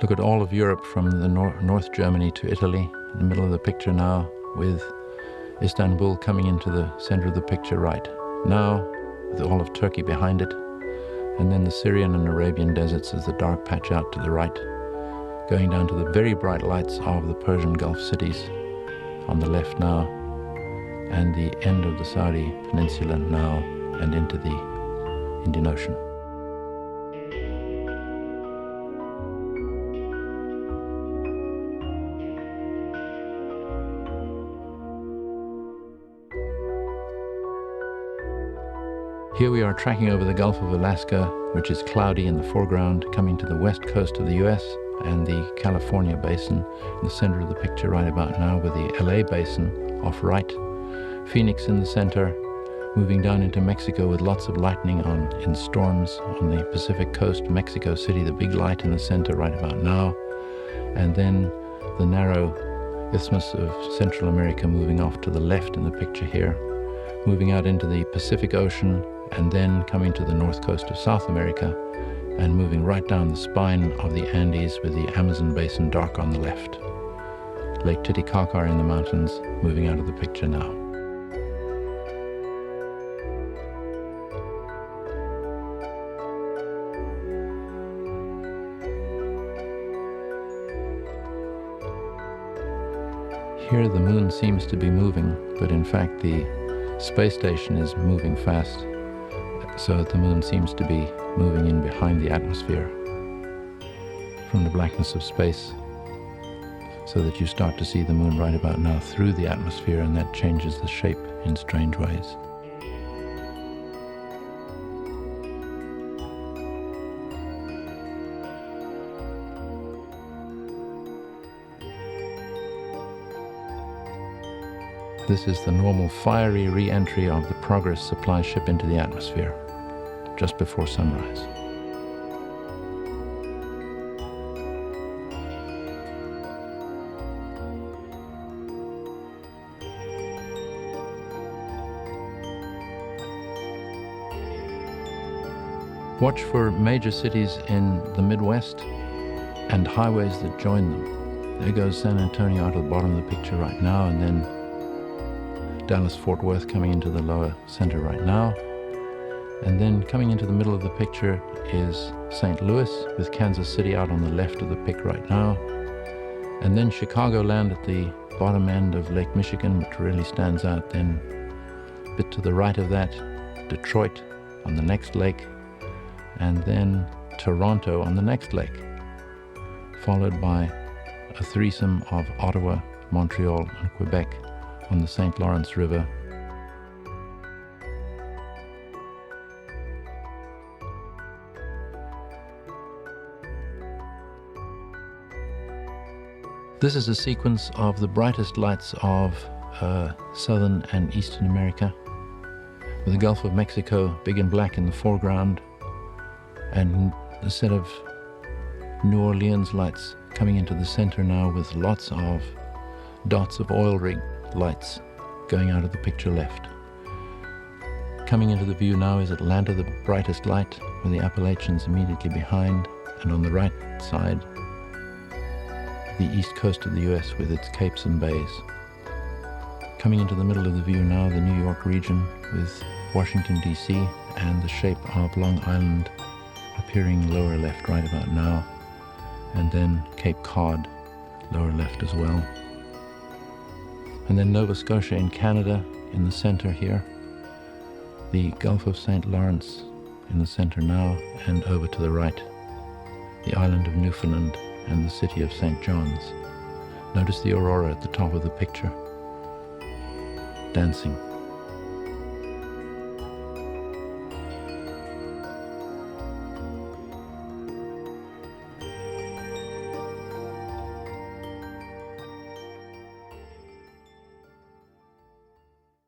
Look at all of Europe from the North Germany to Italy, in the middle of the picture now, with Istanbul coming into the center of the picture right now, with all of Turkey behind it, and then the Syrian and Arabian deserts as the dark patch out to the right, going down to the very bright lights of the Persian Gulf cities on the left now, and the end of the Saudi Peninsula now, and into the Indian Ocean. Here we are tracking over the Gulf of Alaska, which is cloudy in the foreground, coming to the west coast of the US and the California basin in the center of the picture right about now, with the LA basin off right, Phoenix in the center, moving down into Mexico with lots of lightning in storms on the Pacific coast, Mexico City, the big light in the center right about now, and then the narrow isthmus of Central America moving off to the left in the picture here, moving out into the Pacific Ocean, and then coming to the north coast of South America and moving right down the spine of the Andes with the Amazon basin dark on the left. Lake Titicaca in the mountains, moving out of the picture now. Here the moon seems to be moving, but in fact the space station is moving fast, so the moon seems to be moving in behind the atmosphere from the blackness of space, so that you start to see the moon right about now through the atmosphere, and that changes the shape in strange ways. This is the normal fiery re-entry of the Progress supply ship into the atmosphere, just before sunrise. Watch for major cities in the Midwest and highways that join them. There goes San Antonio out of the bottom of the picture right now, and then Dallas-Fort Worth coming into the lower center right now. And then coming into the middle of the picture is St. Louis, with Kansas City out on the left of the pic right now. And then Chicagoland at the bottom end of Lake Michigan, which really stands out. Then a bit to the right of that, Detroit on the next lake, and then Toronto on the next lake, followed by a threesome of Ottawa, Montreal, and Quebec on the St. Lawrence River. This is a sequence of the brightest lights of Southern and Eastern America, with the Gulf of Mexico big and black in the foreground, and a set of New Orleans lights coming into the center now, with lots of dots of oil rig lights going out of the picture left. Coming into the view now is Atlanta, the brightest light, with the Appalachians immediately behind, and on the right side, the east coast of the US with its capes and bays. Coming into the middle of the view now, the New York region with Washington, D.C., and the shape of Long Island appearing lower left right about now, and then Cape Cod lower left as well. And then Nova Scotia in Canada in the center here, the Gulf of St. Lawrence in the center now, and over to the right, the island of Newfoundland and the city of St. John's. Notice the aurora at the top of the picture, dancing.